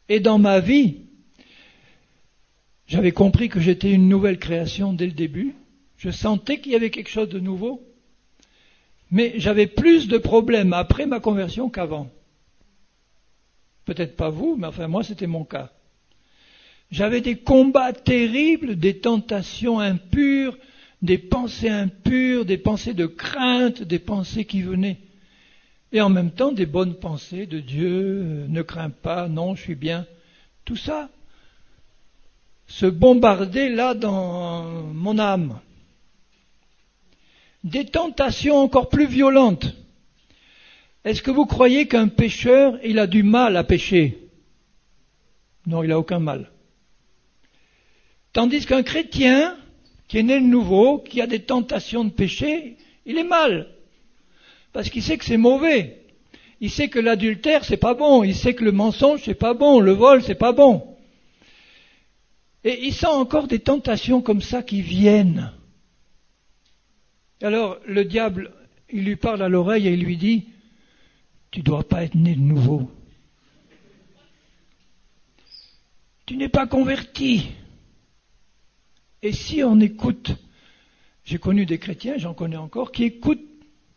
Et dans ma vie, j'avais compris que j'étais une nouvelle création dès le début. Je sentais qu'il y avait quelque chose de nouveau. Mais j'avais plus de problèmes après ma conversion qu'avant. Peut-être pas vous, mais enfin moi c'était mon cas. J'avais des combats terribles, des tentations impures, des pensées impures, des pensées de crainte, des pensées qui venaient. Et en même temps des bonnes pensées de Dieu, ne crains pas, non, je suis bien. Tout ça se bombardait là dans mon âme. Des tentations encore plus violentes. Est-ce que vous croyez qu'un pécheur, il a du mal à pécher? Non, il n'a aucun mal. Tandis qu'un chrétien, qui est né de nouveau, qui a des tentations de péché, il est mal. Parce qu'il sait que c'est mauvais. Il sait que l'adultère, c'est pas bon. Il sait que le mensonge, c'est pas bon. Le vol, c'est pas bon. Et il sent encore des tentations comme ça qui viennent. Alors, le diable, il lui parle à l'oreille et il lui dit, tu ne dois pas être né de nouveau. Tu n'es pas converti. Et si on écoute, j'ai connu des chrétiens, j'en connais encore, qui écoutent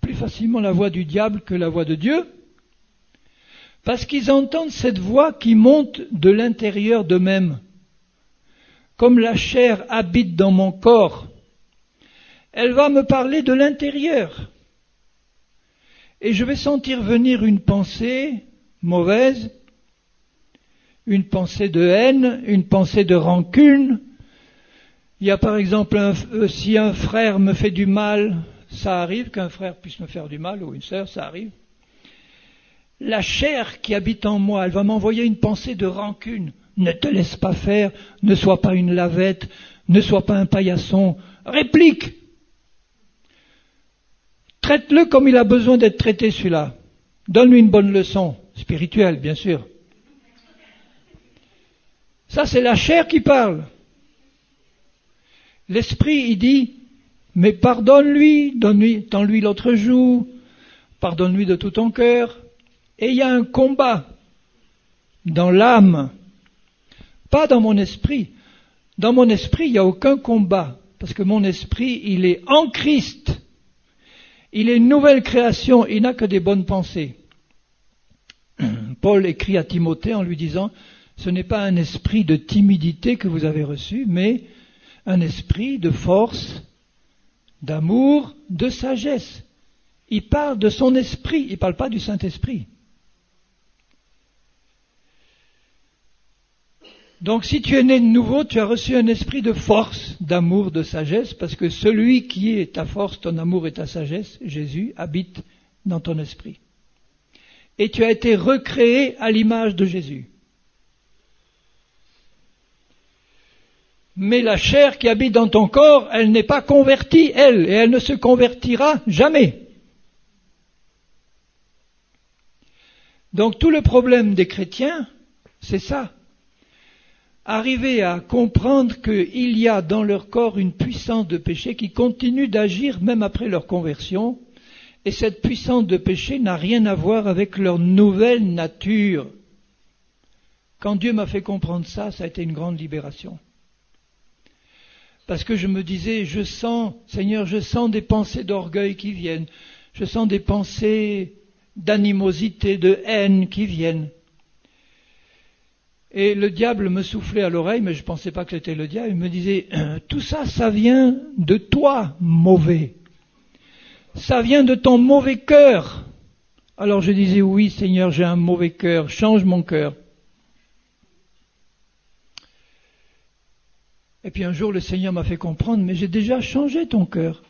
plus facilement la voix du diable que la voix de Dieu, parce qu'ils entendent cette voix qui monte de l'intérieur d'eux-mêmes. Comme la chair habite dans mon corps, elle va me parler de l'intérieur. Et je vais sentir venir une pensée mauvaise, une pensée de haine, une pensée de rancune. Il y a par exemple, si un frère me fait du mal, ça arrive qu'un frère puisse me faire du mal, ou une sœur, ça arrive. La chair qui habite en moi, elle va m'envoyer une pensée de rancune. Ne te laisse pas faire, ne sois pas une lavette, ne sois pas un paillasson. Réplique. Traite-le comme il a besoin d'être traité, celui-là. Donne-lui une bonne leçon, spirituelle, bien sûr. Ça, c'est la chair qui parle. L'esprit, il dit, mais pardonne-lui, tends-lui l'autre joue, pardonne-lui de tout ton cœur. Et il y a un combat dans l'âme, pas dans mon esprit. Dans mon esprit, il n'y a aucun combat, parce que mon esprit, il est en Christ. Il est une nouvelle création, il n'a que des bonnes pensées. Paul écrit à Timothée en lui disant, ce n'est pas un esprit de timidité que vous avez reçu, mais un esprit de force, d'amour, de sagesse. Il parle de son esprit, il ne parle pas du Saint-Esprit. Donc si tu es né de nouveau, tu as reçu un esprit de force, d'amour, de sagesse, parce que celui qui est ta force, ton amour et ta sagesse, Jésus, habite dans ton esprit. Et tu as été recréé à l'image de Jésus. Mais la chair qui habite dans ton corps, elle n'est pas convertie, elle, et elle ne se convertira jamais. Donc tout le problème des chrétiens, c'est ça. Arriver à comprendre qu'il y a dans leur corps une puissance de péché qui continue d'agir même après leur conversion, et cette puissance de péché n'a rien à voir avec leur nouvelle nature. Quand Dieu m'a fait comprendre ça, ça a été une grande libération. Parce que je me disais, Seigneur, je sens des pensées d'orgueil qui viennent, je sens des pensées d'animosité, de haine qui viennent. Et le diable me soufflait à l'oreille, mais je ne pensais pas que c'était le diable. Il me disait, tout ça, ça vient de toi, mauvais. Ça vient de ton mauvais cœur. Alors je disais, oui Seigneur, j'ai un mauvais cœur, change mon cœur. Et puis un jour, le Seigneur m'a fait comprendre, mais j'ai déjà changé ton cœur.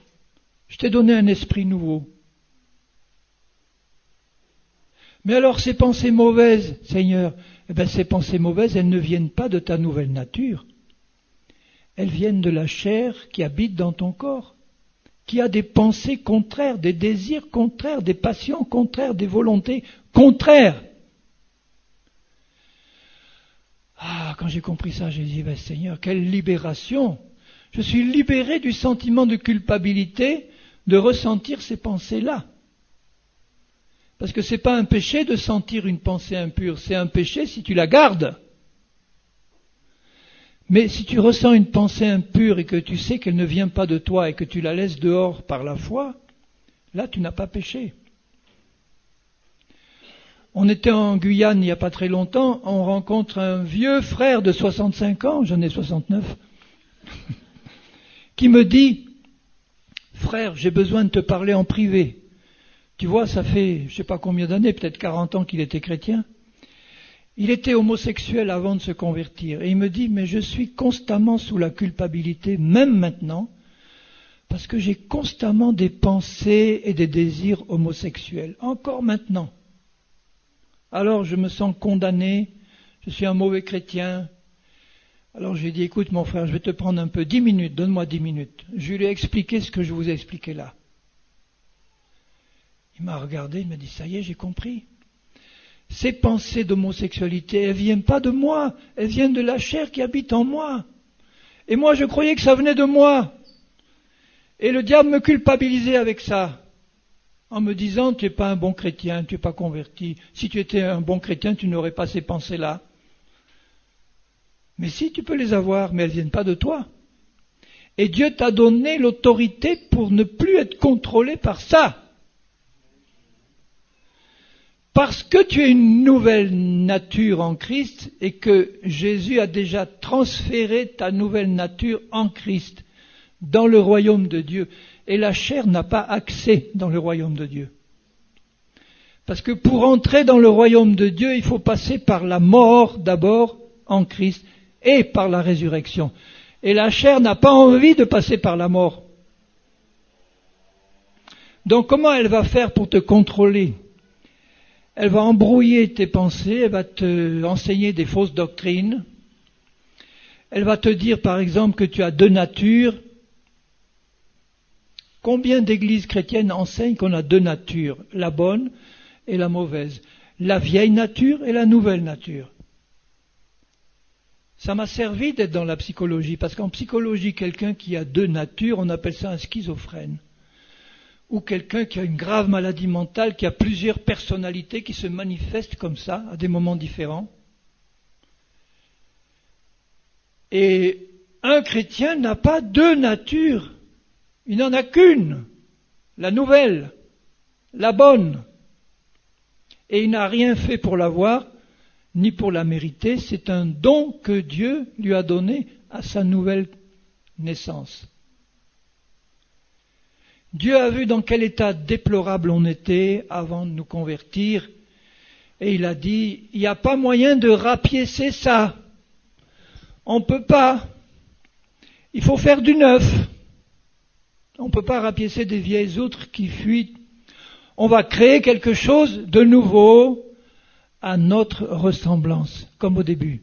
Je t'ai donné un esprit nouveau. Mais alors ces pensées mauvaises, Seigneur, ces pensées mauvaises, elles ne viennent pas de ta nouvelle nature. Elles viennent de la chair qui habite dans ton corps, qui a des pensées contraires, des désirs contraires, des passions contraires, des volontés contraires. Ah, quand j'ai compris ça, j'ai dit, Seigneur, quelle libération! Je suis libéré du sentiment de culpabilité de ressentir ces pensées-là. Parce que ce n'est pas un péché de sentir une pensée impure, c'est un péché si tu la gardes. Mais si tu ressens une pensée impure et que tu sais qu'elle ne vient pas de toi et que tu la laisses dehors par la foi, là tu n'as pas péché. On était en Guyane il n'y a pas très longtemps, on rencontre un vieux frère de 65 ans, j'en ai 69, qui me dit « Frère, j'ai besoin de te parler en privé. » Tu vois, ça fait je ne sais pas combien d'années, peut-être 40 ans qu'il était chrétien. Il était homosexuel avant de se convertir. Et il me dit « Mais je suis constamment sous la culpabilité, même maintenant, parce que j'ai constamment des pensées et des désirs homosexuels, encore maintenant. Alors je me sens condamné, je suis un mauvais chrétien. » Alors j'ai dit, écoute mon frère, je vais te prendre un peu, 10 minutes, donne-moi 10 minutes. Je lui ai expliqué ce que je vous ai expliqué là. Il m'a regardé, il m'a dit, ça y est, j'ai compris. Ces pensées d'homosexualité, elles ne viennent pas de moi, elles viennent de la chair qui habite en moi. Et moi je croyais que ça venait de moi. Et le diable me culpabilisait avec ça. En me disant, tu n'es pas un bon chrétien, tu n'es pas converti. Si tu étais un bon chrétien, tu n'aurais pas ces pensées-là. Mais si, tu peux les avoir, mais elles ne viennent pas de toi. Et Dieu t'a donné l'autorité pour ne plus être contrôlé par ça. Parce que tu es une nouvelle nature en Christ et que Jésus a déjà transféré ta nouvelle nature en Christ dans le royaume de Dieu. Et la chair n'a pas accès dans le royaume de Dieu. Parce que pour entrer dans le royaume de Dieu, il faut passer par la mort d'abord en Christ et par la résurrection. Et la chair n'a pas envie de passer par la mort. Donc comment elle va faire pour te contrôler? Elle va embrouiller tes pensées, elle va te enseigner des fausses doctrines. Elle va te dire par exemple que tu as deux natures. Combien d'églises chrétiennes enseignent qu'on a deux natures, la bonne et la mauvaise, la vieille nature et la nouvelle nature? Ça m'a servi d'être dans la psychologie, parce qu'en psychologie, quelqu'un qui a deux natures, on appelle ça un schizophrène. Ou quelqu'un qui a une grave maladie mentale, qui a plusieurs personnalités qui se manifestent comme ça, à des moments différents. Et un chrétien n'a pas deux natures. Il n'en a qu'une, la nouvelle, la bonne. Et il n'a rien fait pour l'avoir, ni pour la mériter. C'est un don que Dieu lui a donné à sa nouvelle naissance. Dieu a vu dans quel état déplorable on était avant de nous convertir. Et il a dit, il n'y a pas moyen de rapiécer ça. On ne peut pas. Il faut faire du neuf. On ne peut pas rapiécer des vieilles outres qui fuient. On va créer quelque chose de nouveau à notre ressemblance, comme au début.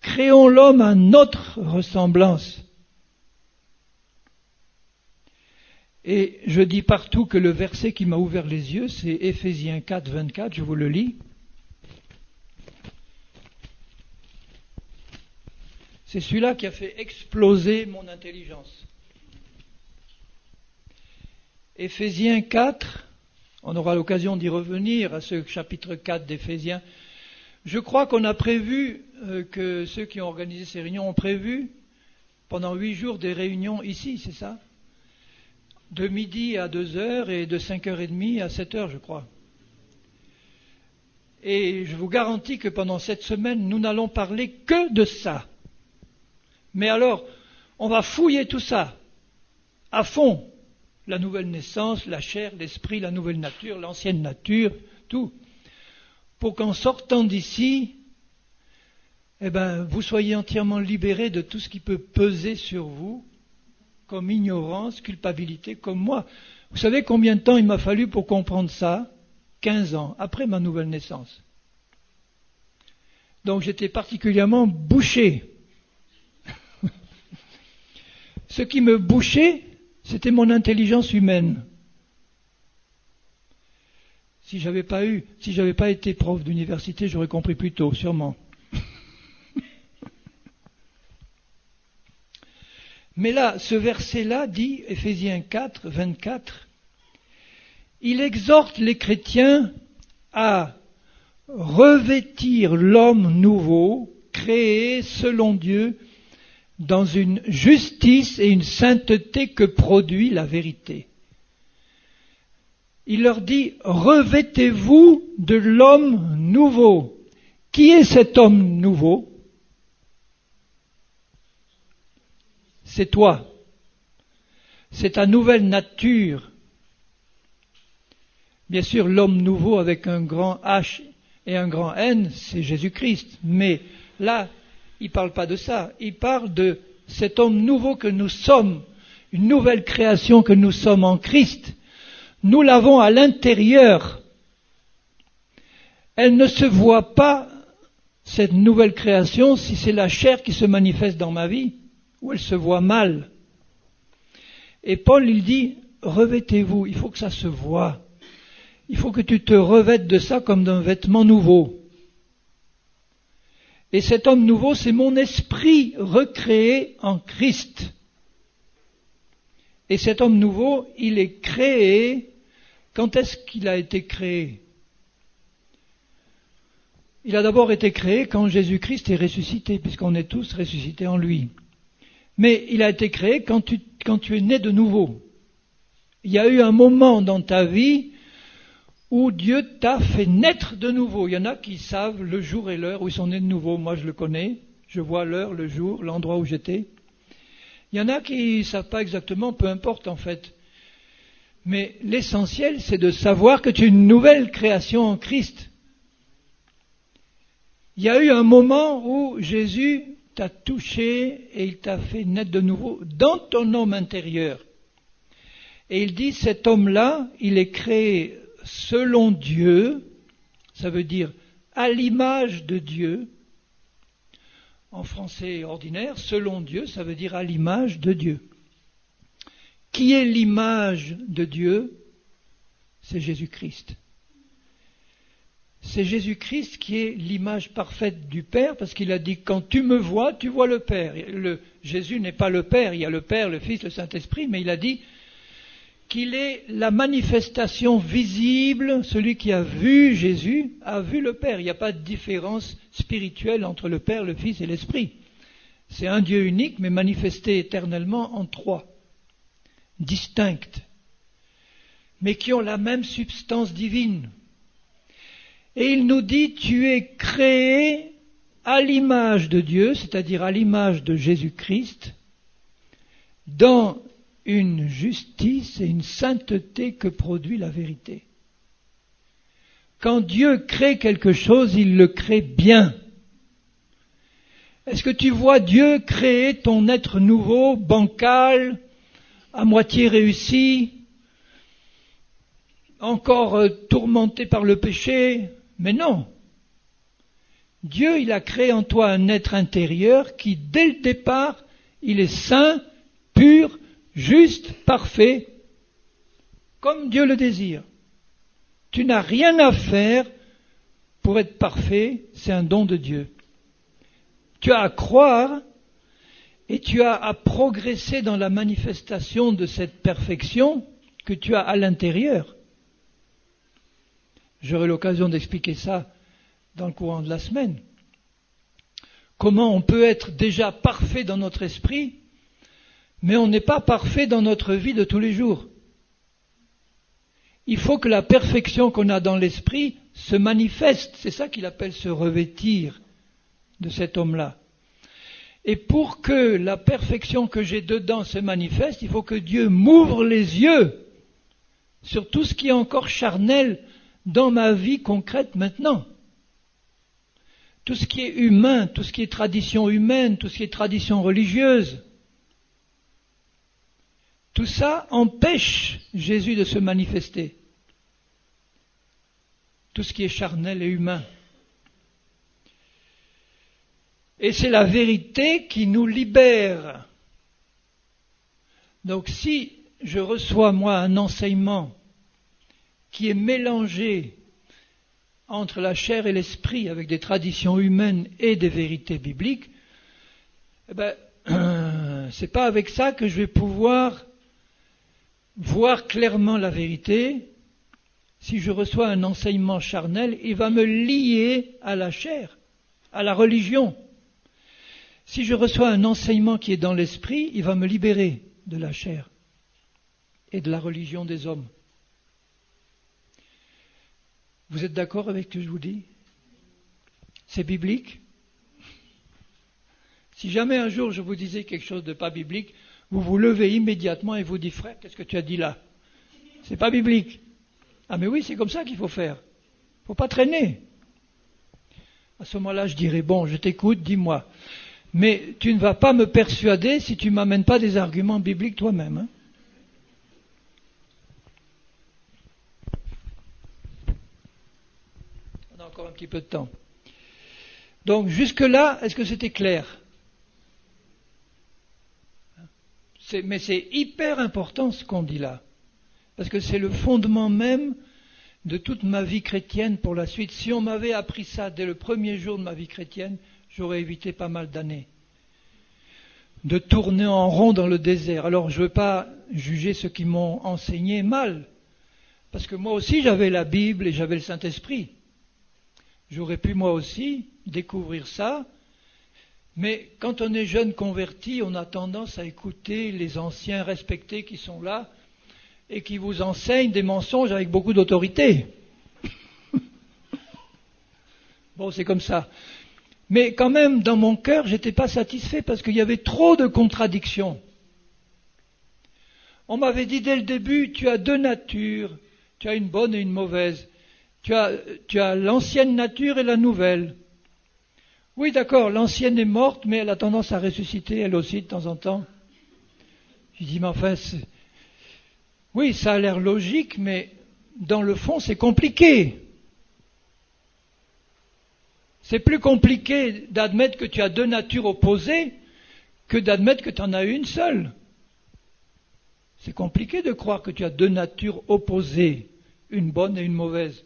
Créons l'homme à notre ressemblance. Et je dis partout que le verset qui m'a ouvert les yeux, c'est Éphésiens 4, 24, je vous le lis. C'est celui-là qui a fait exploser mon intelligence. Éphésiens 4, on aura l'occasion d'y revenir à ce chapitre 4 d'Éphésiens. Je crois qu'on a prévu, que ceux qui ont organisé ces réunions ont prévu pendant 8 jours des réunions ici, c'est ça? De midi à 2h et de 5h30 à 7h, je crois. Et je vous garantis que pendant cette semaine, nous n'allons parler que de ça. Mais alors, on va fouiller tout ça à fond. La nouvelle naissance, la chair, l'esprit, la nouvelle nature, l'ancienne nature, tout. Pour qu'en sortant d'ici, vous soyez entièrement libérés de tout ce qui peut peser sur vous, comme ignorance, culpabilité, comme moi. Vous savez combien de temps il m'a fallu pour comprendre ça? 15 ans, après ma nouvelle naissance. Donc j'étais particulièrement bouché. Ce qui me bouchait, c'était mon intelligence humaine. Si j'avais pas été prof d'université, j'aurais compris plus tôt, sûrement. Mais là, ce verset-là dit, Éphésiens 4, 24, il exhorte les chrétiens à revêtir l'homme nouveau, créés selon Dieu dans une justice et une sainteté que produit la vérité. Il leur dit, revêtez-vous de l'homme nouveau. Qui est cet homme nouveau? C'est toi. C'est ta nouvelle nature. Bien sûr, l'homme nouveau avec un grand H et un grand N, c'est Jésus-Christ. Mais là, il ne parle pas de ça. Il parle de cet homme nouveau que nous sommes, une nouvelle création que nous sommes en Christ. Nous l'avons à l'intérieur. Elle ne se voit pas, cette nouvelle création, si c'est la chair qui se manifeste dans ma vie, ou elle se voit mal. Et Paul, il dit, revêtez-vous, il faut que ça se voie. Il faut que tu te revêtes de ça comme d'un vêtement nouveau. Et cet homme nouveau, c'est mon esprit recréé en Christ. Et cet homme nouveau, il est créé. Quand est-ce qu'il a été créé? Il a d'abord été créé quand Jésus-Christ est ressuscité, puisqu'on est tous ressuscités en lui. Mais il a été créé quand tu es né de nouveau. Il y a eu un moment dans ta vie où Dieu t'a fait naître de nouveau. Il y en a qui savent le jour et l'heure où ils sont nés de nouveau. Moi, je le connais. Je vois l'heure, le jour, l'endroit où j'étais. Il y en a qui ne savent pas exactement, peu importe en fait. Mais l'essentiel, c'est de savoir que tu es une nouvelle création en Christ. Il y a eu un moment où Jésus t'a touché et il t'a fait naître de nouveau dans ton homme intérieur. Et il dit, cet homme-là, il est créé selon Dieu, ça veut dire à l'image de Dieu. En français ordinaire, selon Dieu, ça veut dire à l'image de Dieu. Qui est l'image de Dieu? C'est Jésus-Christ. C'est Jésus-Christ qui est l'image parfaite du Père, parce qu'il a dit, quand tu me vois, tu vois le Père. Jésus n'est pas le Père, il y a le Père, le Fils, le Saint-Esprit, mais il a dit qu'il est la manifestation visible, celui qui a vu Jésus a vu le Père. Il n'y a pas de différence spirituelle entre le Père, le Fils et l'Esprit. C'est un Dieu unique, mais manifesté éternellement en trois, distincts, mais qui ont la même substance divine. Et il nous dit, tu es créé à l'image de Dieu, c'est-à-dire à l'image de Jésus-Christ, dans une justice et une sainteté que produit la vérité. Quand Dieu crée quelque chose, il le crée bien. Est-ce que tu vois Dieu créer ton être nouveau, bancal, à moitié réussi, encore tourmenté par le péché? Mais non. Dieu, il a créé en toi un être intérieur qui, dès le départ, il est saint, pur, juste, parfait, comme Dieu le désire. Tu n'as rien à faire pour être parfait, c'est un don de Dieu. Tu as à croire et tu as à progresser dans la manifestation de cette perfection que tu as à l'intérieur. J'aurai l'occasion d'expliquer ça dans le courant de la semaine. Comment on peut être déjà parfait dans notre esprit, mais on n'est pas parfait dans notre vie de tous les jours. Il faut que la perfection qu'on a dans l'esprit se manifeste. C'est ça qu'il appelle se revêtir de cet homme-là. Et pour que la perfection que j'ai dedans se manifeste, il faut que Dieu m'ouvre les yeux sur tout ce qui est encore charnel dans ma vie concrète maintenant. Tout ce qui est humain, tout ce qui est tradition humaine, tout ce qui est tradition religieuse. Tout ça empêche Jésus de se manifester. Tout ce qui est charnel et humain. Et c'est la vérité qui nous libère. Donc si je reçois, moi, un enseignement qui est mélangé entre la chair et l'esprit, avec des traditions humaines et des vérités bibliques, c'est pas avec ça que je vais pouvoir voir clairement la vérité. Si je reçois un enseignement charnel, il va me lier à la chair, à la religion. Si je reçois un enseignement qui est dans l'esprit, il va me libérer de la chair et de la religion des hommes. Vous êtes d'accord avec ce que je vous dis? C'est biblique? Si jamais un jour je vous disais quelque chose de pas biblique, vous vous levez immédiatement et vous dites, frère, qu'est-ce que tu as dit là? C'est pas biblique. Ah mais oui, c'est comme ça qu'il faut faire. Il ne faut pas traîner. À ce moment-là, je dirais, bon, je t'écoute, dis-moi. Mais tu ne vas pas me persuader si tu ne m'amènes pas des arguments bibliques toi-même. Hein? On a encore un petit peu de temps. Donc jusque-là, est-ce que c'était clair? Mais c'est hyper important ce qu'on dit là. Parce que c'est le fondement même de toute ma vie chrétienne pour la suite. Si on m'avait appris ça dès le premier jour de ma vie chrétienne, j'aurais évité pas mal d'années de tourner en rond dans le désert. Alors je ne veux pas juger ceux qui m'ont enseigné mal, parce que moi aussi j'avais la Bible et j'avais le Saint-Esprit. J'aurais pu moi aussi découvrir ça, mais quand on est jeune converti, on a tendance à écouter les anciens respectés qui sont là et qui vous enseignent des mensonges avec beaucoup d'autorité. Bon, c'est comme ça. Mais quand même, dans mon cœur, je n'étais pas satisfait parce qu'il y avait trop de contradictions. On m'avait dit dès le début, tu as deux natures, tu as une bonne et une mauvaise. Tu as l'ancienne nature et la nouvelle. Oui, d'accord, l'ancienne est morte, mais elle a tendance à ressusciter, elle aussi, de temps en temps. Je dis, mais enfin, oui, ça a l'air logique, mais dans le fond, c'est compliqué. C'est plus compliqué d'admettre que tu as deux natures opposées que d'admettre que tu en as une seule. C'est compliqué de croire que tu as deux natures opposées, une bonne et une mauvaise.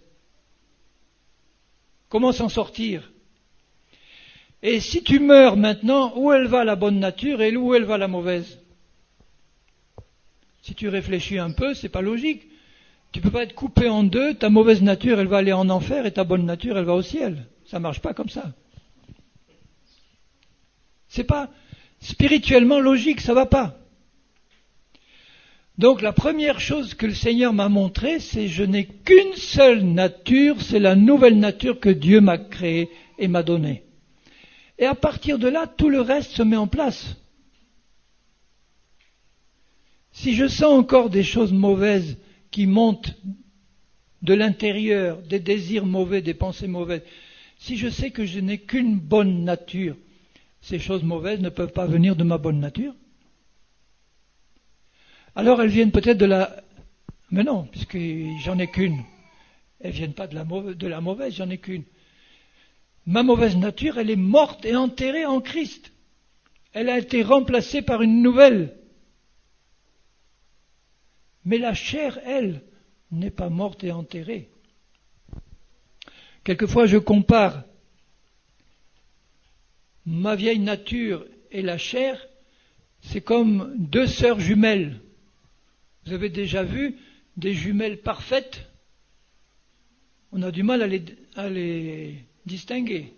Comment s'en sortir? Et si tu meurs maintenant, où elle va la bonne nature et où elle va la mauvaise? Si tu réfléchis un peu, c'est pas logique. Tu peux pas être coupé en deux, ta mauvaise nature elle va aller en enfer et ta bonne nature elle va au ciel. Ça marche pas comme ça. C'est pas spirituellement logique, ça va pas. Donc la première chose que le Seigneur m'a montré, c'est je n'ai qu'une seule nature, c'est la nouvelle nature que Dieu m'a créée et m'a donnée. Et à partir de là, tout le reste se met en place. Si je sens encore des choses mauvaises qui montent de l'intérieur, des désirs mauvais, des pensées mauvaises, si je sais que je n'ai qu'une bonne nature, ces choses mauvaises ne peuvent pas venir de ma bonne nature. Alors elles viennent peut-être de la... Mais non, puisque j'en ai qu'une. Elles ne viennent pas de la mauvaise, j'en ai qu'une. Ma mauvaise nature, elle est morte et enterrée en Christ. Elle a été remplacée par une nouvelle. Mais la chair, elle, n'est pas morte et enterrée. Quelquefois, je compare ma vieille nature et la chair, c'est comme deux sœurs jumelles. Vous avez déjà vu des jumelles parfaites? On a du mal à les distinguer.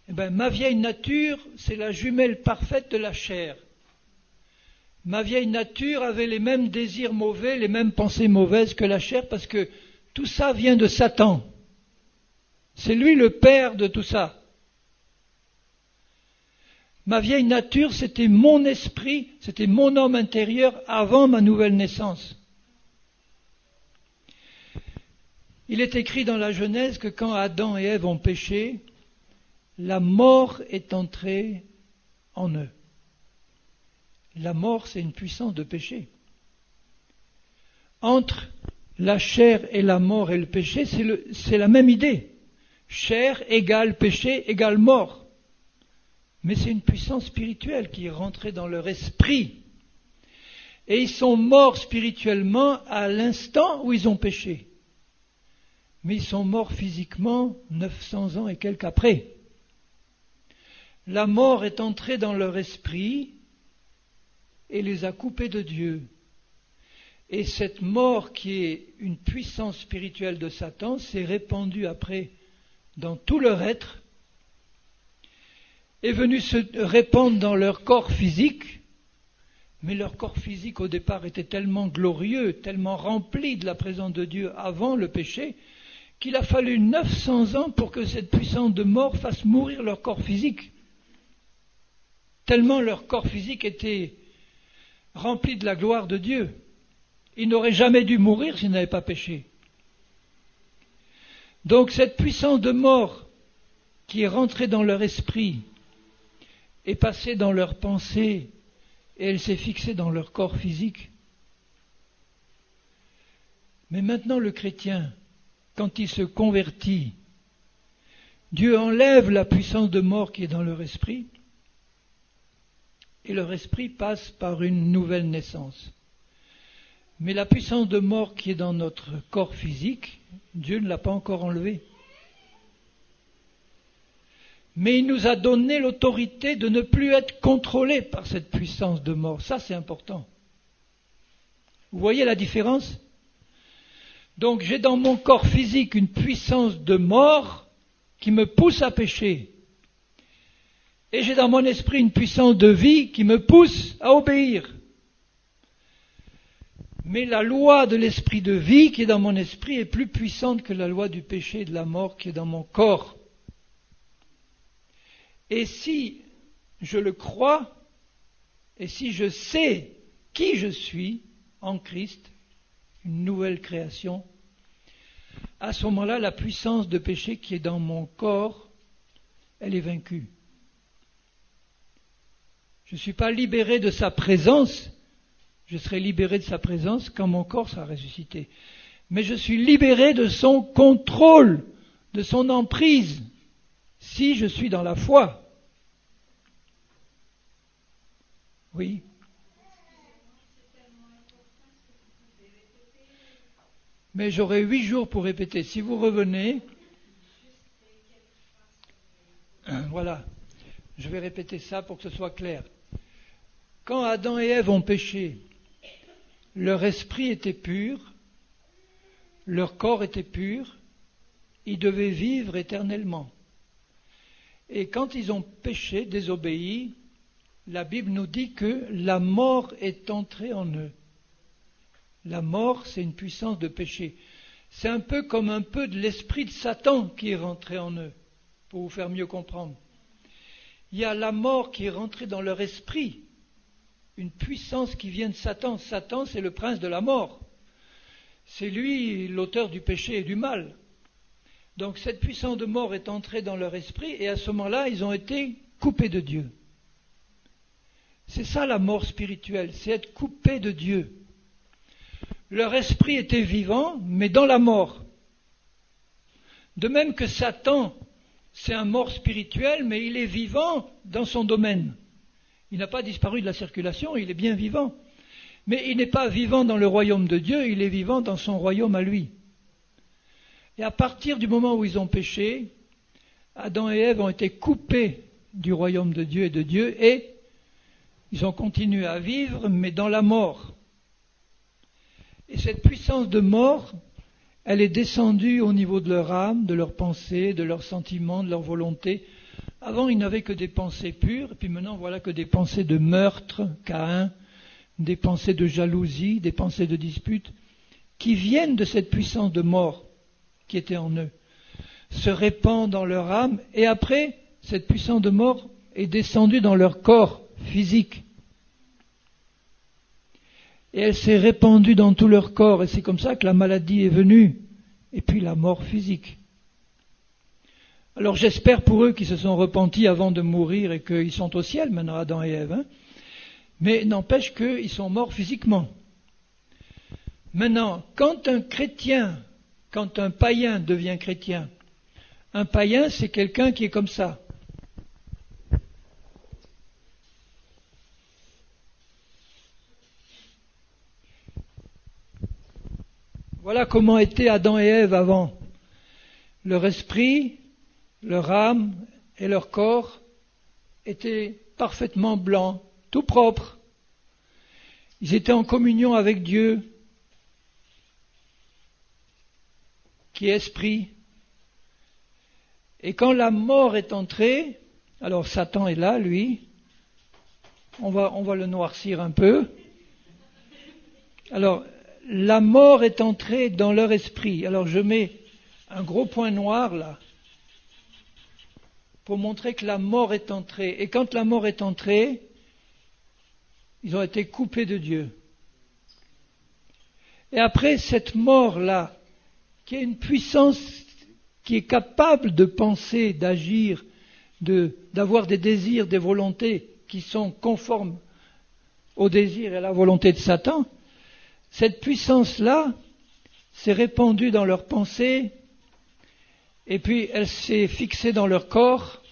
Eh bien, ma vieille nature, c'est la jumelle parfaite de la chair. Ma vieille nature avait les mêmes désirs mauvais, les mêmes pensées mauvaises que la chair, parce que tout ça vient de Satan. C'est lui le père de tout ça. Ma vieille nature, c'était mon esprit, c'était mon homme intérieur avant ma nouvelle naissance. Il est écrit dans la Genèse que quand Adam et Ève ont péché, la mort est entrée en eux. La mort, c'est une puissance de péché. Entre la chair et la mort et le péché, c'est la même idée. Chair égale péché égale mort. Mais c'est une puissance spirituelle qui est rentrée dans leur esprit. Et ils sont morts spirituellement à l'instant où ils ont péché. Mais ils sont morts physiquement 900 ans et quelques après. La mort est entrée dans leur esprit et les a coupés de Dieu. Et cette mort qui est une puissance spirituelle de Satan s'est répandue après dans tout leur être. est venu se répandre dans leur corps physique, mais leur corps physique au départ était tellement glorieux, tellement rempli de la présence de Dieu avant le péché, qu'il a fallu 900 ans pour que cette puissance de mort fasse mourir leur corps physique. Tellement leur corps physique était rempli de la gloire de Dieu. Ils n'auraient jamais dû mourir s'ils n'avaient pas péché. Donc cette puissance de mort qui est rentrée dans leur esprit est passée dans leurs pensées et elle s'est fixée dans leur corps physique. Mais maintenant le chrétien, quand il se convertit, Dieu enlève la puissance de mort qui est dans leur esprit et leur esprit passe par une nouvelle naissance. Mais la puissance de mort qui est dans notre corps physique, Dieu ne l'a pas encore enlevée. Mais il nous a donné l'autorité de ne plus être contrôlés par cette puissance de mort. Ça, c'est important. Vous voyez la différence ? Donc j'ai dans mon corps physique une puissance de mort qui me pousse à pécher. Et j'ai dans mon esprit une puissance de vie qui me pousse à obéir. Mais la loi de l'esprit de vie qui est dans mon esprit est plus puissante que la loi du péché et de la mort qui est dans mon corps. Et si je le crois, et si je sais qui je suis en Christ, une nouvelle création, à ce moment-là, la puissance de péché qui est dans mon corps, elle est vaincue. Je ne suis pas libéré de sa présence, je serai libéré de sa présence quand mon corps sera ressuscité. Mais je suis libéré de son contrôle, de son emprise, si je suis dans la foi. Oui. Mais j'aurai 8 jours pour répéter. Si vous revenez, voilà, je vais répéter ça pour que ce soit clair. Quand Adam et Ève ont péché, leur esprit était pur, leur corps était pur, ils devaient vivre éternellement. Et quand ils ont péché, désobéi, la Bible nous dit que la mort est entrée en eux. La mort, c'est une puissance de péché. C'est un peu comme un peu de l'esprit de Satan qui est rentré en eux, pour vous faire mieux comprendre. Il y a la mort qui est rentrée dans leur esprit, une puissance qui vient de Satan. Satan, c'est le prince de la mort. C'est lui l'auteur du péché et du mal. Donc cette puissance de mort est entrée dans leur esprit et à ce moment-là, ils ont été coupés de Dieu. C'est ça la mort spirituelle, c'est être coupé de Dieu. Leur esprit était vivant, mais dans la mort. De même que Satan, c'est un mort spirituel, mais il est vivant dans son domaine. Il n'a pas disparu de la circulation, il est bien vivant. Mais il n'est pas vivant dans le royaume de Dieu, il est vivant dans son royaume à lui. Et à partir du moment où ils ont péché, Adam et Ève ont été coupés du royaume de Dieu et de Dieu, et ils ont continué à vivre, mais dans la mort. Et cette puissance de mort, elle est descendue au niveau de leur âme, de leurs pensées, de leurs sentiments, de leur volonté. Avant, ils n'avaient que des pensées pures, et puis maintenant, voilà que des pensées de meurtre, Caïn, des pensées de jalousie, des pensées de dispute, qui viennent de cette puissance de mort qui était en eux, se répand dans leur âme, et après, cette puissance de mort est descendue dans leur corps physique. Et elle s'est répandue dans tout leur corps, et c'est comme ça que la maladie est venue, et puis la mort physique. Alors j'espère pour eux qu'ils se sont repentis avant de mourir et qu'ils sont au ciel maintenant, Adam et Ève. Mais n'empêche qu'ils sont morts physiquement. Maintenant, quand un chrétien, quand un païen devient chrétien, un païen c'est quelqu'un qui est comme ça. Voilà comment étaient Adam et Ève avant. Leur esprit, leur âme et leur corps étaient parfaitement blancs, tout propres. Ils étaient en communion avec Dieu, qui est esprit. Et quand la mort est entrée, Alors Satan est là, lui. On va le noircir un peu. Alors, la mort est entrée dans leur esprit. Alors je mets un gros point noir là, pour montrer que la mort est entrée. Et quand la mort est entrée, ils ont été coupés de Dieu. Et après cette mort-là, qui est une puissance qui est capable de penser, d'agir, d'avoir des désirs, des volontés qui sont conformes aux désirs et à la volonté de Satan, cette puissance-là s'est répandue dans leurs pensées et puis elle s'est fixée dans leur corps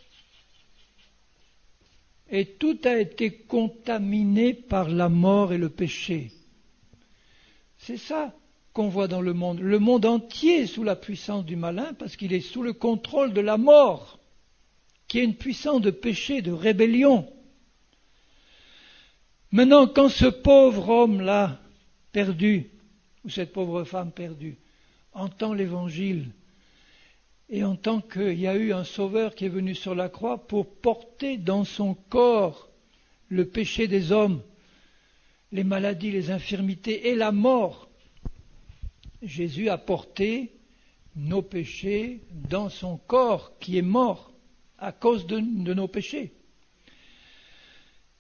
et tout a été contaminé par la mort et le péché. C'est ça qu'on voit dans le monde. Le monde entier est sous la puissance du malin parce qu'il est sous le contrôle de la mort, qui est une puissance de péché, de rébellion. Maintenant, quand ce pauvre homme-là, perdu, ou cette pauvre femme perdue, entend l'évangile et entend qu'il y a eu un sauveur qui est venu sur la croix pour porter dans son corps le péché des hommes, les maladies, les infirmités et la mort. Jésus a porté nos péchés dans son corps qui est mort à cause de nos péchés.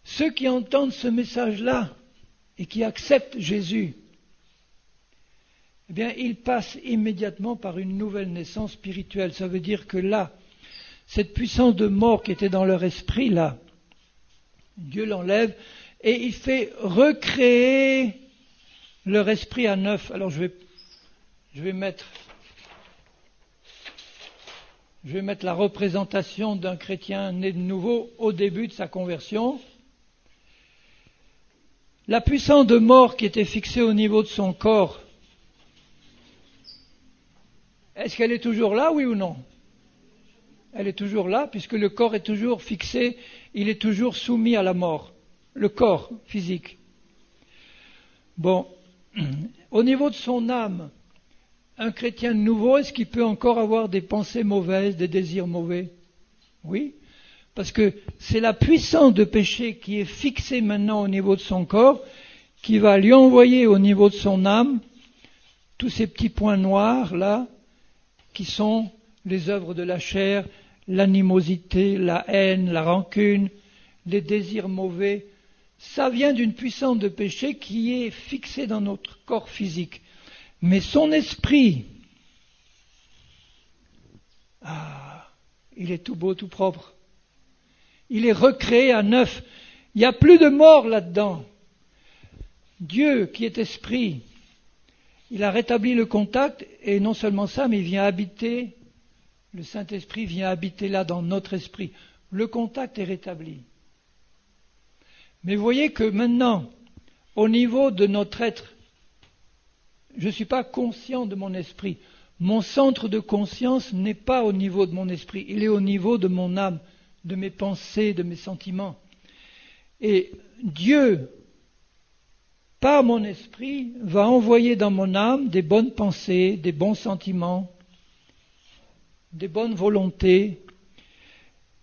Ceux qui entendent ce message-là et qui acceptent Jésus, eh bien, ils passent immédiatement par une nouvelle naissance spirituelle. Ça veut dire que là, cette puissance de mort qui était dans leur esprit, là, Dieu l'enlève et il fait recréer leur esprit à neuf. Alors je vais mettre la représentation d'un chrétien né de nouveau au début de sa conversion. La puissance de mort qui était fixée au niveau de son corps, est-ce qu'elle est toujours là, oui ou non? Elle est toujours là, puisque le corps est toujours fixé, il est toujours soumis à la mort, le corps physique. Bon, au niveau de son âme, un chrétien nouveau, est-ce qu'il peut encore avoir des pensées mauvaises, des désirs mauvais? Oui. Parce que c'est la puissance de péché qui est fixée maintenant au niveau de son corps, qui va lui envoyer au niveau de son âme tous ces petits points noirs là, qui sont les œuvres de la chair, l'animosité, la haine, la rancune, les désirs mauvais. Ça vient d'une puissance de péché qui est fixée dans notre corps physique. Mais son esprit, il est tout beau, tout propre. Il est recréé à neuf. Il n'y a plus de mort là-dedans. Dieu, qui est esprit, il a rétabli le contact, et non seulement ça, mais il vient habiter, le Saint-Esprit vient habiter là dans notre esprit. Le contact est rétabli. Mais vous voyez que maintenant, au niveau de notre être, je ne suis pas conscient de mon esprit. Mon centre de conscience n'est pas au niveau de mon esprit, il est au niveau de mon âme, de mes pensées, de mes sentiments. Et Dieu, par mon esprit, va envoyer dans mon âme des bonnes pensées, des bons sentiments, des bonnes volontés.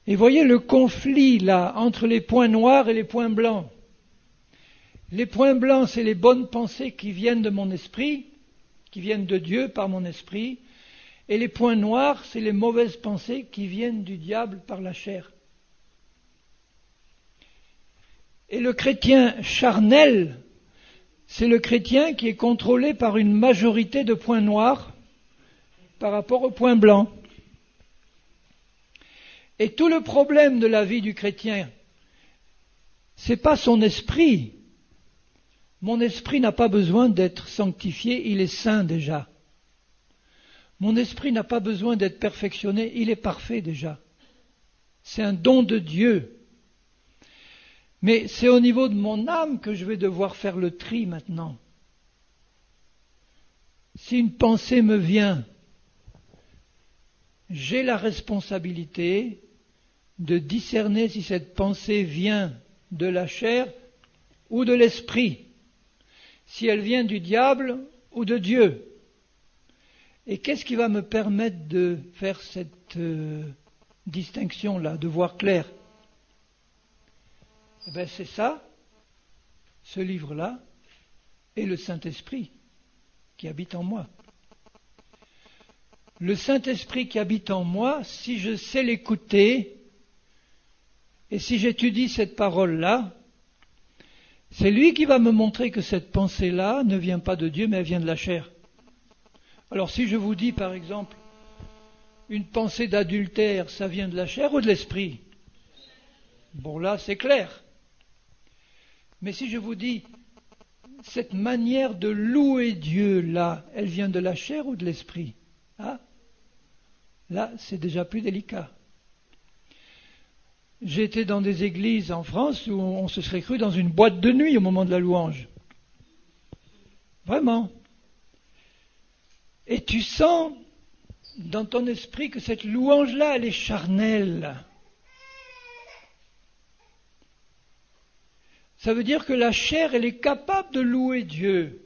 Et voyez le conflit là entre les points noirs et les points blancs. Les points blancs, c'est les bonnes pensées qui viennent de mon esprit, qui viennent de Dieu par mon esprit, et les points noirs, c'est les mauvaises pensées qui viennent du diable par la chair. Et le chrétien charnel, c'est le chrétien qui est contrôlé par une majorité de points noirs par rapport aux points blancs. Et tout le problème de la vie du chrétien, c'est pas son esprit. Mon esprit n'a pas besoin d'être sanctifié, il est saint déjà. Mon esprit n'a pas besoin d'être perfectionné, il est parfait déjà. C'est un don de Dieu. Mais c'est au niveau de mon âme que je vais devoir faire le tri maintenant. Si une pensée me vient, j'ai la responsabilité de discerner si cette pensée vient de la chair ou de l'esprit, si elle vient du diable ou de Dieu. Et qu'est-ce qui va me permettre de faire distinction-là, de voir clair. Eh bien, c'est ça, ce livre-là, et le Saint-Esprit qui habite en moi. Le Saint-Esprit qui habite en moi, si je sais l'écouter, et si j'étudie cette parole-là, c'est lui qui va me montrer que cette pensée-là ne vient pas de Dieu, mais elle vient de la chair. Alors si je vous dis, par exemple, une pensée d'adultère, ça vient de la chair ou de l'esprit? Bon, là, c'est clair. Mais si je vous dis, cette manière de louer Dieu, là, elle vient de la chair ou de l'esprit? Ah, là, c'est déjà plus délicat. J'ai été dans des églises en France où on se serait cru dans une boîte de nuit au moment de la louange. Vraiment. Et tu sens dans ton esprit que cette louange-là, elle est charnelle. Ça veut dire que la chair, elle est capable de louer Dieu,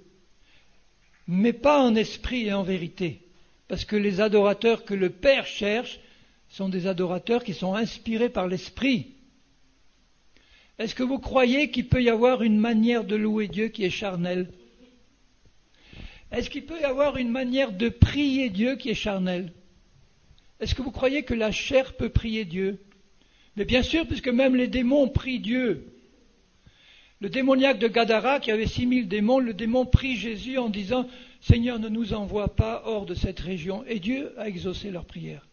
mais pas en esprit et en vérité. Parce que les adorateurs que le Père cherche sont des adorateurs qui sont inspirés par l'Esprit. Est-ce que vous croyez qu'il peut y avoir une manière de louer Dieu qui est charnelle? Est-ce qu'il peut y avoir une manière de prier Dieu qui est charnelle? Est-ce que vous croyez que la chair peut prier Dieu? Mais bien sûr, puisque même les démons prient Dieu. Le démoniaque de Gadara, qui avait 6000 démons, le démon prie Jésus en disant « Seigneur, ne nous envoie pas hors de cette région ». Et Dieu a exaucé leur prière.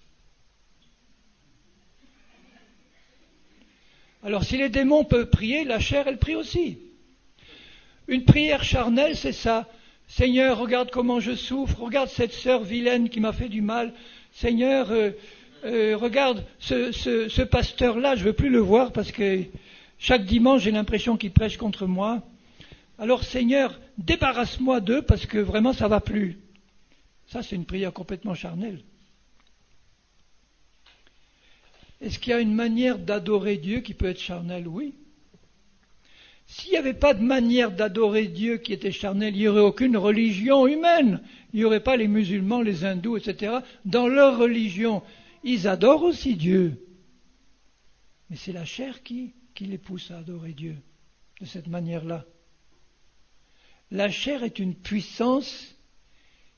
Alors si les démons peuvent prier, la chair, elle prie aussi. Une prière charnelle, c'est ça. Seigneur, regarde comment je souffre, regarde cette sœur vilaine qui m'a fait du mal. Seigneur, regarde ce pasteur-là, je ne veux plus le voir parce que chaque dimanche j'ai l'impression qu'il prêche contre moi. Alors Seigneur, débarrasse-moi d'eux parce que vraiment ça ne va plus. Ça c'est une prière complètement charnelle. Est-ce qu'il y a une manière d'adorer Dieu qui peut être charnelle? Oui. S'il n'y avait pas de manière d'adorer Dieu qui était charnelle, il n'y aurait aucune religion humaine. Il n'y aurait pas les musulmans, les hindous, etc. Dans leur religion, ils adorent aussi Dieu. Mais c'est la chair qui les pousse à adorer Dieu de cette manière-là. La chair est une puissance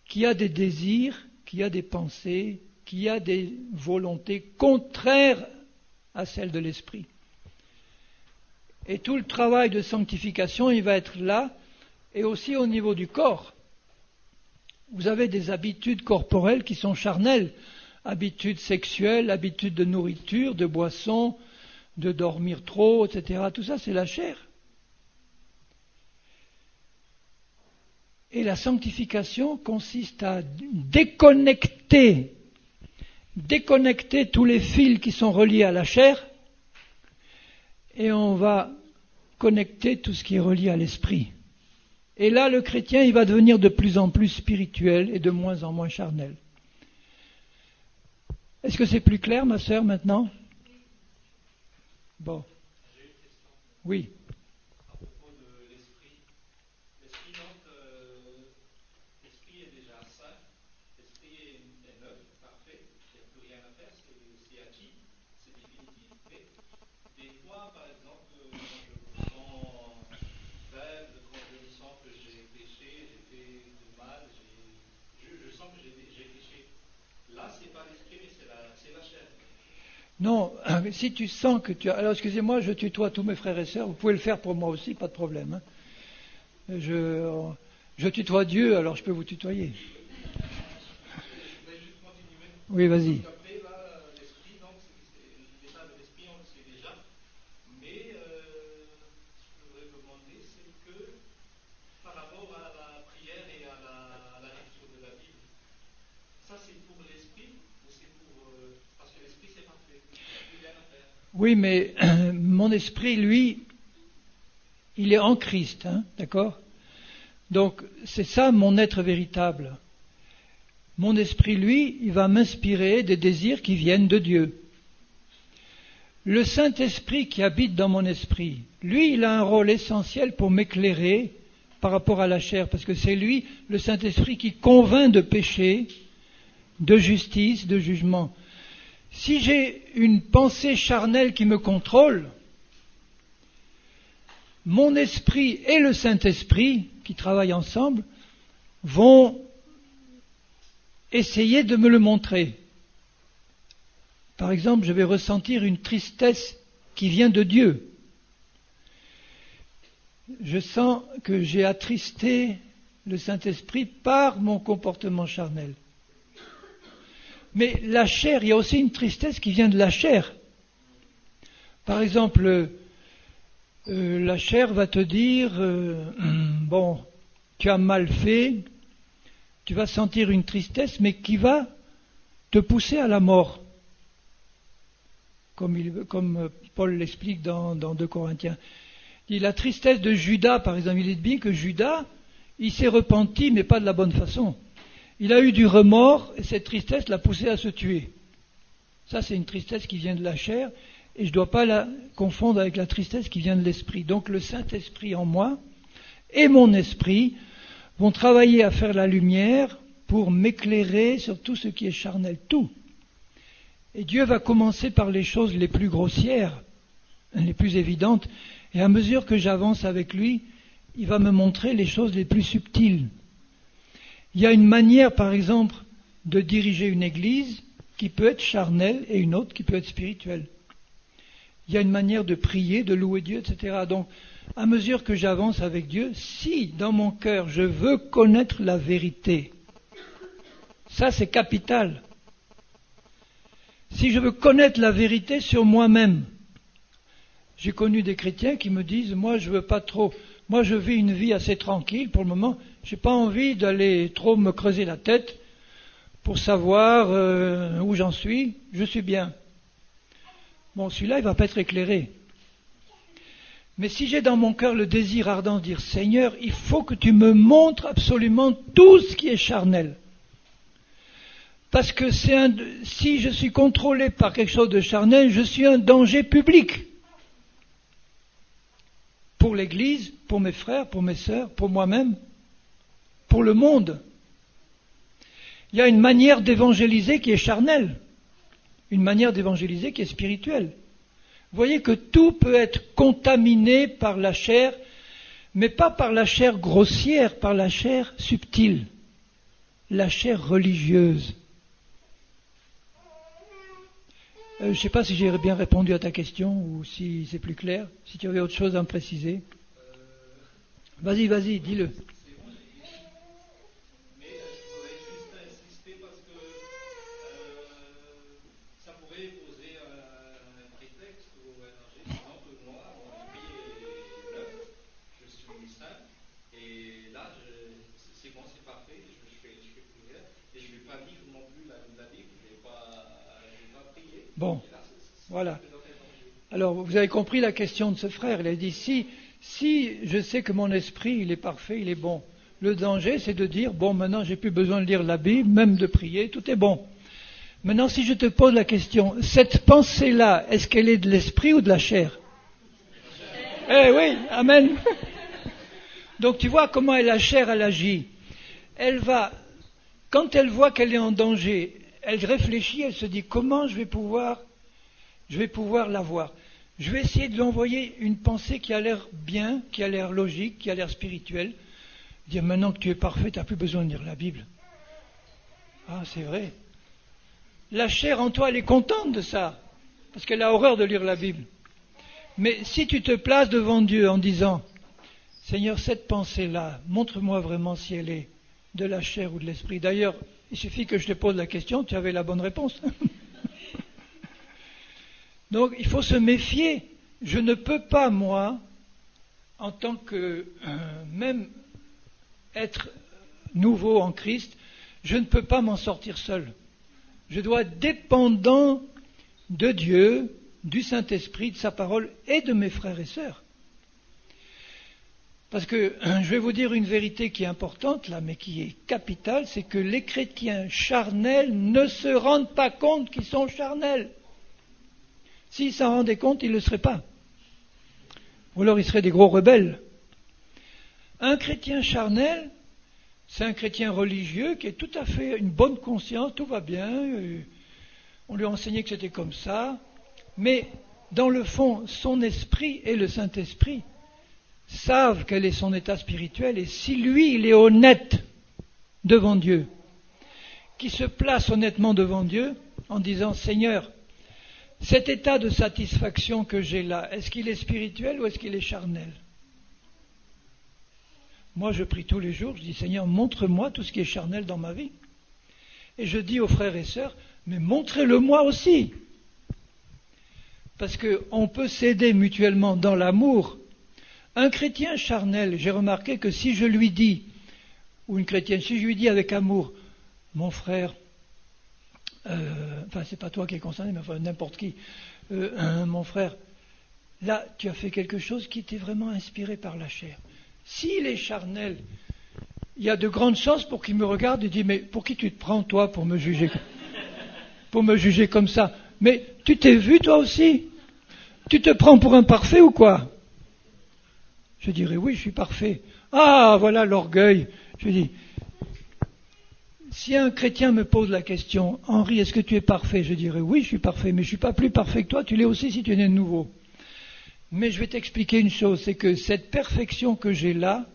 qui a des désirs, qui a des pensées, qui a des volontés contraires à celles de l'esprit. Et tout le travail de sanctification, il va être là, et aussi au niveau du corps. Vous avez des habitudes corporelles qui sont charnelles, habitudes sexuelles, habitudes de nourriture, de boisson, de dormir trop, etc. Tout ça, c'est la chair. Et la sanctification consiste à déconnecter tous les fils qui sont reliés à la chair, et on va connecter tout ce qui est relié à l'esprit. Et là, le chrétien, il va devenir de plus en plus spirituel et de moins en moins charnel. Est-ce que c'est plus clair, ma sœur, maintenant? Bon. Oui. À propos de l'esprit. L'esprit, donc, l'esprit est déjà sain. L'esprit est neuf, parfait. Il n'y a plus rien à faire. C'est acquis. C'est définitif. Mais des fois, par exemple, quand je me sens faible, quand je me sens que j'ai péché, j'ai fait du mal, je sens que j'ai péché. Là, c'est pas l'esprit, mais c'est la chair. Non, si tu sens que tu as... Alors, excusez-moi, je tutoie tous mes frères et sœurs. Vous pouvez le faire pour moi aussi, pas de problème. Hein. Je tutoie Dieu, alors je peux vous tutoyer. Oui, vas-y. Après, là, l'esprit, donc, c'est l'état de l'esprit, on le sait déjà. Mais ce que je voudrais vous demander, c'est que par rapport à la prière et à la lecture de la Bible, ça c'est pour l'esprit ou c'est pour... parce que l'esprit c'est parfait, il n'y a plus rien à faire. Oui, mais mon esprit, lui, il est en Christ, hein, d'accord? Donc, c'est ça mon être véritable. Mon esprit, lui, il va m'inspirer des désirs qui viennent de Dieu. Le Saint-Esprit qui habite dans mon esprit, lui, il a un rôle essentiel pour m'éclairer par rapport à la chair, parce que c'est lui, le Saint-Esprit, qui convainc de péché, de justice, de jugement. Si j'ai une pensée charnelle qui me contrôle, mon esprit et le Saint-Esprit, qui travaillent ensemble, vont essayer de me le montrer. Par exemple, je vais ressentir une tristesse qui vient de Dieu. Je sens que j'ai attristé le Saint-Esprit par mon comportement charnel. Mais la chair, il y a aussi une tristesse qui vient de la chair. Par exemple, la chair va te dire, bon, tu as mal fait, tu vas sentir une tristesse, mais qui va te pousser à la mort. Comme Paul l'explique dans 2 Corinthiens. Et la tristesse de Judas, par exemple, il est dit que Judas, il s'est repenti, mais pas de la bonne façon. Il a eu du remords, et cette tristesse l'a poussé à se tuer. Ça, c'est une tristesse qui vient de la chair, et je ne dois pas la confondre avec la tristesse qui vient de l'esprit. Donc le Saint-Esprit en moi et mon esprit vont travailler à faire la lumière pour m'éclairer sur tout ce qui est charnel, tout. Et Dieu va commencer par les choses les plus grossières, les plus évidentes, et à mesure que j'avance avec lui, il va me montrer les choses les plus subtiles. Il y a une manière, par exemple, de diriger une église qui peut être charnelle et une autre qui peut être spirituelle. Il y a une manière de prier, de louer Dieu, etc. Donc, à mesure que j'avance avec Dieu, si dans mon cœur je veux connaître la vérité, ça c'est capital. Si je veux connaître la vérité sur moi-même, j'ai connu des chrétiens qui me disent, moi je veux pas trop, moi je vis une vie assez tranquille pour le moment, j'ai pas envie d'aller trop me creuser la tête pour savoir où j'en suis, je suis bien. Bon, celui-là il va pas être éclairé. Mais si j'ai dans mon cœur le désir ardent de dire, Seigneur, il faut que tu me montres absolument tout ce qui est charnel. Parce que si je suis contrôlé par quelque chose de charnel, je suis un danger public. Pour l'Église, pour mes frères, pour mes sœurs, pour moi-même, pour le monde. Il y a une manière d'évangéliser qui est charnelle, une manière d'évangéliser qui est spirituelle. Vous voyez que tout peut être contaminé par la chair, mais pas par la chair grossière, par la chair subtile, la chair religieuse. Je ne sais pas si j'ai bien répondu à ta question ou si c'est plus clair, si tu avais autre chose à me préciser. Vas-y, dis-le. Mais je voudrais juste insister parce que ça pourrait poser un prétexte ou un danger. Par exemple, moi, mon esprit est neuf, je suis saint, et là, c'est bon, c'est parfait, je fais prière, et je ne vais pas lire non plus la Bible, je ne vais pas prier. Bon, voilà. Alors, vous avez compris la question de ce frère. Il a dit, si je sais que mon esprit, il est parfait, il est bon, le danger, c'est de dire, bon, maintenant, j'ai plus besoin de lire la Bible, même de prier, tout est bon. Maintenant, si je te pose la question, cette pensée-là, est-ce qu'elle est de l'esprit ou de la chair? Eh oui, amen. Donc, tu vois comment la chair, elle agit. Elle va, quand elle voit qu'elle est en danger, elle réfléchit, elle se dit, comment je vais pouvoir l'avoir. Je vais essayer de lui envoyer une pensée qui a l'air bien, qui a l'air logique, qui a l'air spirituelle. Dire maintenant que tu es parfait, tu n'as plus besoin de lire la Bible. Ah, c'est vrai. La chair en toi, elle est contente de ça, parce qu'elle a horreur de lire la Bible. Mais si tu te places devant Dieu en disant, Seigneur, cette pensée-là, montre-moi vraiment si elle est de la chair ou de l'esprit. D'ailleurs, il suffit que je te pose la question, tu avais la bonne réponse. Donc, il faut se méfier. Je ne peux pas, moi, en tant que même être nouveau en Christ, je ne peux pas m'en sortir seul. Je dois être dépendant de Dieu, du Saint-Esprit, de sa parole et de mes frères et sœurs. Parce que je vais vous dire une vérité qui est importante là, mais qui est capitale, c'est que les chrétiens charnels ne se rendent pas compte qu'ils sont charnels. S'ils s'en rendaient compte, ils ne le seraient pas. Ou alors ils seraient des gros rebelles. Un chrétien charnel, c'est un chrétien religieux qui est tout à fait une bonne conscience, tout va bien. On lui a enseigné que c'était comme ça, mais dans le fond, son esprit et le Saint-Esprit savent quel est son état spirituel, et si lui, il est honnête devant Dieu, qui se place honnêtement devant Dieu en disant « Seigneur, cet état de satisfaction que j'ai là, est-ce qu'il est spirituel ou est-ce qu'il est charnel ?» Moi, je prie tous les jours, je dis « Seigneur, montre-moi tout ce qui est charnel dans ma vie. » Et je dis aux frères et sœurs « Mais montrez-le-moi aussi !» Parce qu'on peut s'aider mutuellement dans l'amour. Un chrétien charnel, j'ai remarqué que si je lui dis, ou une chrétienne, si je lui dis avec amour, mon frère, enfin c'est pas toi qui es concerné, mais enfin n'importe qui, mon frère, là tu as fait quelque chose qui était vraiment inspiré par la chair. S'il est charnel, il y a de grandes chances pour qu'il me regarde et dise, mais pour qui tu te prends toi pour me juger comme ça? Mais tu t'es vu toi aussi? Tu te prends pour un parfait ou quoi? Je dirais oui, je suis parfait. Ah, voilà l'orgueil. Je dis, si un chrétien me pose la question, Henri, est-ce que tu es parfait? Je dirais oui, je suis parfait, mais je ne suis pas plus parfait que toi, tu l'es aussi si tu es né de nouveau. Mais je vais t'expliquer une chose, c'est que cette perfection que j'ai là,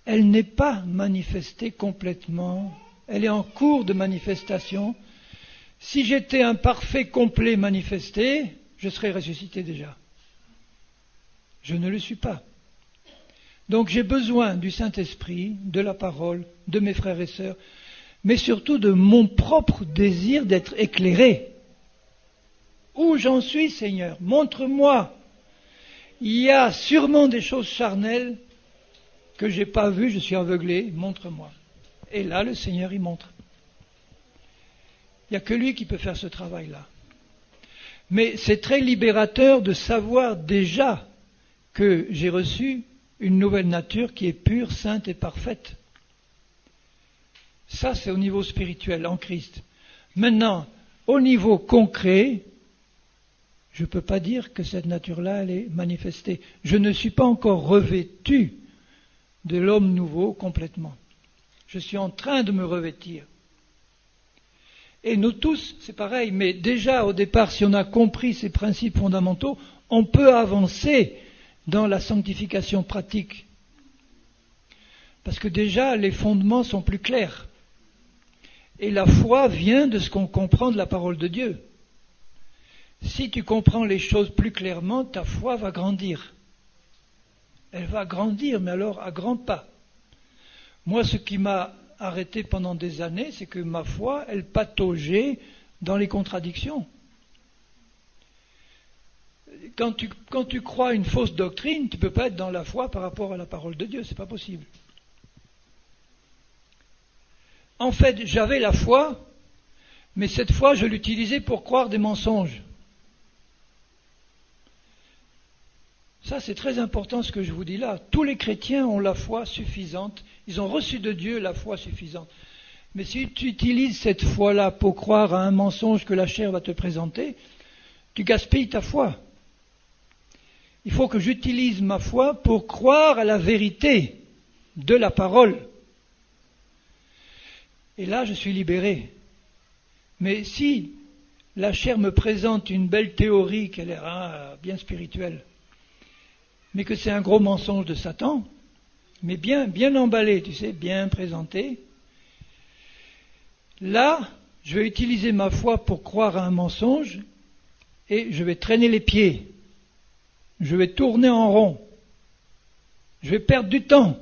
elle n'est pas manifestée complètement, elle est en cours de manifestation. Si j'étais un parfait complet manifesté, je serais ressuscité déjà. Je ne le suis pas. Donc j'ai besoin du Saint-Esprit, de la parole, de mes frères et sœurs, mais surtout de mon propre désir d'être éclairé. Où j'en suis, Seigneur? Montre-moi. Il y a sûrement des choses charnelles que je n'ai pas vues, je suis aveuglé, montre-moi. Et là, le Seigneur y montre. Il n'y a que lui qui peut faire ce travail-là. Mais c'est très libérateur de savoir déjà que j'ai reçu une nouvelle nature qui est pure, sainte et parfaite. Ça, c'est au niveau spirituel, en Christ. Maintenant, au niveau concret, je ne peux pas dire que cette nature-là, elle est manifestée. Je ne suis pas encore revêtu de l'homme nouveau complètement. Je suis en train de me revêtir. Et nous tous, c'est pareil, mais déjà au départ, si on a compris ces principes fondamentaux, on peut avancer dans la sanctification pratique. Parce que déjà, les fondements sont plus clairs. Et la foi vient de ce qu'on comprend de la parole de Dieu. Si tu comprends les choses plus clairement, ta foi va grandir. Elle va grandir, mais alors à grands pas. Moi, ce qui m'a arrêté pendant des années, c'est que ma foi, elle pataugeait dans les contradictions. Quand tu crois une fausse doctrine, tu ne peux pas être dans la foi par rapport à la parole de Dieu, c'est pas possible. En fait, j'avais la foi, mais cette foi, je l'utilisais pour croire des mensonges. Ça, c'est très important ce que je vous dis là. Tous les chrétiens ont la foi suffisante. Ils ont reçu de Dieu la foi suffisante. Mais si tu utilises cette foi-là pour croire à un mensonge que la chair va te présenter, tu gaspilles ta foi. Il faut que j'utilise ma foi pour croire à la vérité de la parole. Et là, je suis libéré. Mais si la chair me présente une belle théorie qui a l'air bien spirituelle, mais que c'est un gros mensonge de Satan, mais bien emballé, tu sais, bien présenté, là, je vais utiliser ma foi pour croire à un mensonge et je vais traîner les pieds. Je vais tourner en rond. Je vais perdre du temps.